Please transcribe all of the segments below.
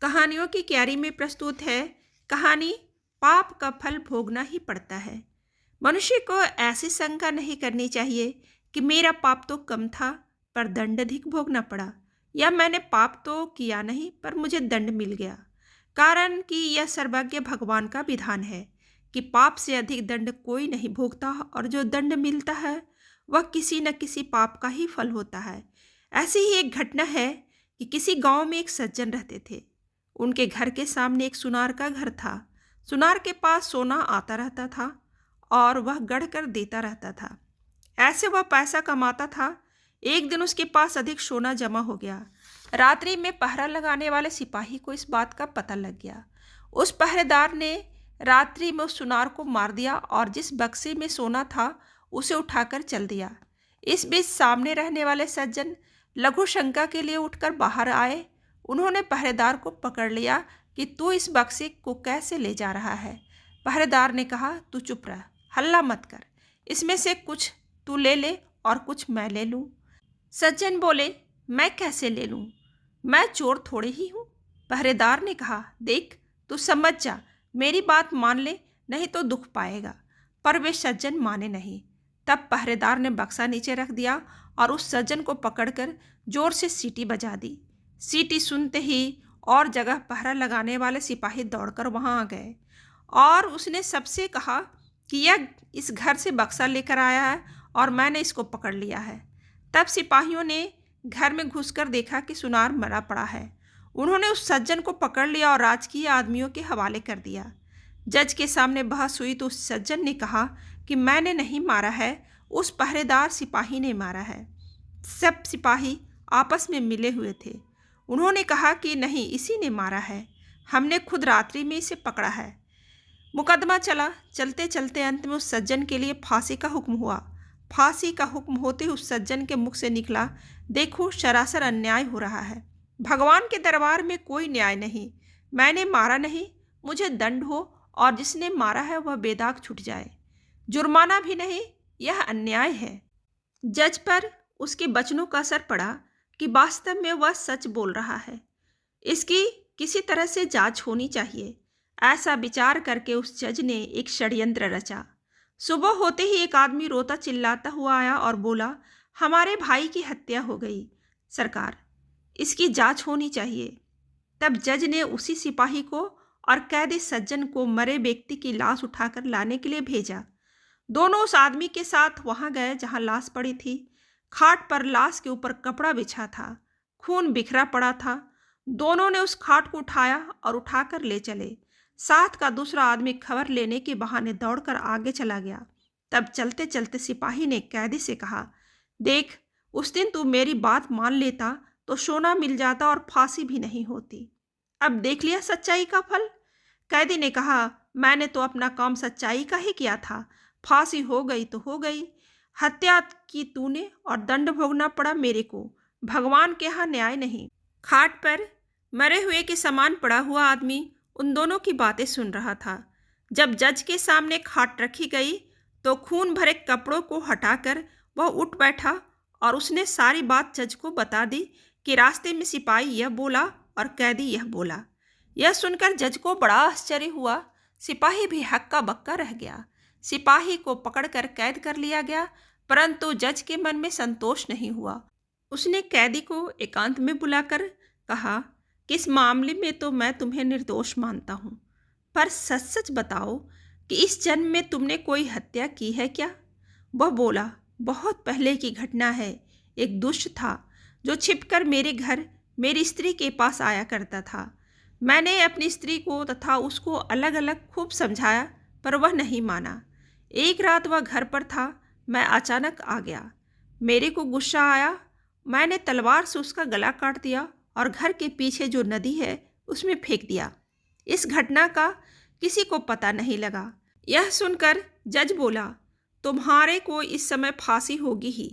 कहानियों की क्यारी में प्रस्तुत है कहानी पाप का फल भोगना ही पड़ता है। मनुष्य को ऐसी शंका नहीं करनी चाहिए कि मेरा पाप तो कम था पर दंड अधिक भोगना पड़ा, या मैंने पाप तो किया नहीं पर मुझे दंड मिल गया। कारण कि यह सर्वज्ञ भगवान का विधान है कि पाप से अधिक दंड कोई नहीं भोगता, और जो दंड मिलता है वह किसी न किसी पाप का ही फल होता है। ऐसी ही एक घटना है कि किसी गांव में एक सज्जन रहते थे। उनके घर के सामने एक सुनार का घर था। सुनार के पास सोना आता रहता था और वह गढ़ कर देता रहता था। ऐसे वह पैसा कमाता था। एक दिन उसके पास अधिक सोना जमा हो गया। रात्रि में पहरा लगाने वाले सिपाही को इस बात का पता लग गया। उस पहरेदार ने रात्रि में उस सुनार को मार दिया और जिस बक्से में सोना था उसे उठाकर चल दिया। इस बीच सामने रहने वाले सज्जन लघु शंका के लिए उठकर बाहर आए। उन्होंने पहरेदार को पकड़ लिया कि तू इस बक्से को कैसे ले जा रहा है। पहरेदार ने कहा, तू चुप रह, हल्ला मत कर, इसमें से कुछ तू ले ले और कुछ मैं ले लूं। सज्जन बोले, मैं कैसे ले लूं, मैं चोर थोड़े ही हूं। पहरेदार ने कहा, देख तू समझ जा, मेरी बात मान ले, नहीं तो दुख पाएगा। पर वे सज्जन माने नहीं। तब पहरेदार ने बक्सा नीचे रख दिया और उस सज्जन को पकड़कर जोर से सीटी बजा दी। सीटी सुनते ही और जगह पहरा लगाने वाले सिपाही दौड़कर वहां आ गए और उसने सबसे कहा कि यह इस घर से बक्सा लेकर आया है और मैंने इसको पकड़ लिया है। तब सिपाहियों ने घर में घुसकर देखा कि सुनार मरा पड़ा है। उन्होंने उस सज्जन को पकड़ लिया और राजकीय आदमियों के हवाले कर दिया। जज के सामने बहस हुई तो उस सज्जन ने कहा कि मैंने नहीं मारा है, उस पहरेदार सिपाही ने मारा है। सब सिपाही आपस में मिले हुए थे। उन्होंने कहा कि नहीं, इसी ने मारा है, हमने खुद रात्रि में इसे पकड़ा है। मुकदमा चला। चलते चलते अंत में उस सज्जन के लिए फांसी का हुक्म हुआ। फांसी का हुक्म होते ही उस सज्जन के मुख से निकला, देखो सरासर अन्याय हो रहा है, भगवान के दरबार में कोई न्याय नहीं, मैंने मारा नहीं, मुझे दंड हो और जिसने मारा है वह बेदाग छूट जाए, जुर्माना भी नहीं, यह अन्याय है। जज पर उसके वचनों का असर पड़ा कि वास्तव में वह सच बोल रहा है, इसकी किसी तरह से जांच होनी चाहिए। ऐसा विचार करके उस जज ने एक षड्यंत्र रचा। सुबह होते ही एक आदमी रोता चिल्लाता हुआ आया और बोला, हमारे भाई की हत्या हो गई सरकार, इसकी जांच होनी चाहिए। तब जज ने उसी सिपाही को और कैदी सज्जन को मरे व्यक्ति की लाश उठाकर लाने के लिए भेजा। दोनों उस आदमी के साथ वहां गए जहां लाश पड़ी थी। खाट पर लाश के ऊपर कपड़ा बिछा था, खून बिखरा पड़ा था। दोनों ने उस खाट को उठाया और उठाकर ले चले। साथ का दूसरा आदमी खबर लेने के बहाने दौड़कर आगे चला गया। तब चलते चलते सिपाही ने कैदी से कहा, देख, उस दिन तू मेरी बात मान लेता तो सोना मिल जाता और फांसी भी नहीं होती। अब देख लिया सच्चाई का फल। कैदी ने कहा, मैंने तो अपना काम सच्चाई का ही किया था, फांसी हो गई तो हो गई, हत्या की तूने और दंड भोगना पड़ा मेरे को, भगवान के यहाँ न्याय नहीं। खाट पर मरे हुए के समान पड़ा हुआ आदमी उन दोनों की बातें सुन रहा था। जब जज के सामने खाट रखी गई तो खून भरे कपड़ों को हटाकर वह उठ बैठा और उसने सारी बात जज को बता दी कि रास्ते में सिपाही यह बोला और कैदी यह बोला। यह सुनकर जज को बड़ा आश्चर्य हुआ। सिपाही भी हक्का बक्का रह गया। सिपाही को पकड़कर कैद कर लिया गया, परंतु जज के मन में संतोष नहीं हुआ। उसने कैदी को एकांत में बुलाकर कहा कि इस मामले में तो मैं तुम्हें निर्दोष मानता हूँ, पर सच सच बताओ कि इस जन्म में तुमने कोई हत्या की है क्या? वह बोला, बहुत पहले की घटना है। एक दुष्ट था जो छिपकर मेरे घर मेरी स्त्री के पास आया करता था। मैंने अपनी स्त्री को तथा उसको अलग अलग खूब समझाया, पर वह नहीं माना। एक रात वह घर पर था, मैं अचानक आ गया। मेरे को गुस्सा आया, मैंने तलवार से उसका गला काट दिया और घर के पीछे जो नदी है उसमें फेंक दिया। इस घटना का किसी को पता नहीं लगा। यह सुनकर जज बोला, तुम्हारे को इस समय फांसी होगी ही।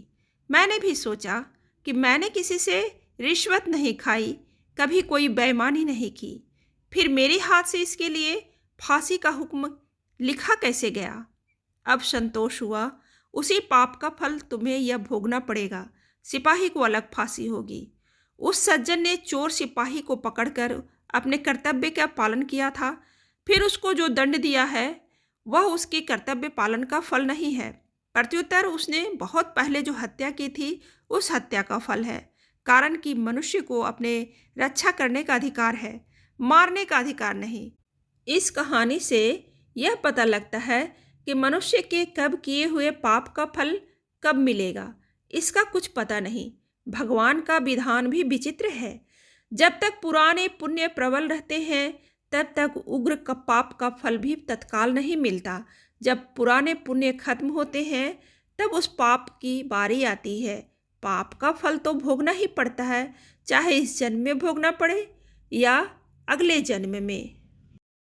मैंने भी सोचा कि मैंने किसी से रिश्वत नहीं खाई, कभी कोई बेईमानी नहीं की, फिर मेरे हाथ से इसके लिए फांसी का हुक्म लिखा कैसे गया? अब संतोष हुआ, उसी पाप का फल तुम्हें यह भोगना पड़ेगा, सिपाही को अलग फांसी होगी। उस सज्जन ने चोर सिपाही को पकड़कर अपने कर्तव्य का पालन किया था, फिर उसको जो दंड दिया है वह उसकी कर्तव्य पालन का फल नहीं है। प्रत्युत्तर उसने बहुत पहले जो हत्या की थी उस हत्या का फल है। कारण कि मनुष्य को अपने रक्षा करने का अधिकार है, मारने का अधिकार नहीं। इस कहानी से यह पता लगता है कि मनुष्य के कब किए हुए पाप का फल कब मिलेगा, इसका कुछ पता नहीं। भगवान का विधान भी विचित्र है। जब तक पुराने पुण्य प्रबल रहते हैं तब तक उग्र का पाप का फल भी तत्काल नहीं मिलता। जब पुराने पुण्य खत्म होते हैं तब उस पाप की बारी आती है। पाप का फल तो भोगना ही पड़ता है, चाहे इस जन्म में भोगना पड़े या अगले जन्म में।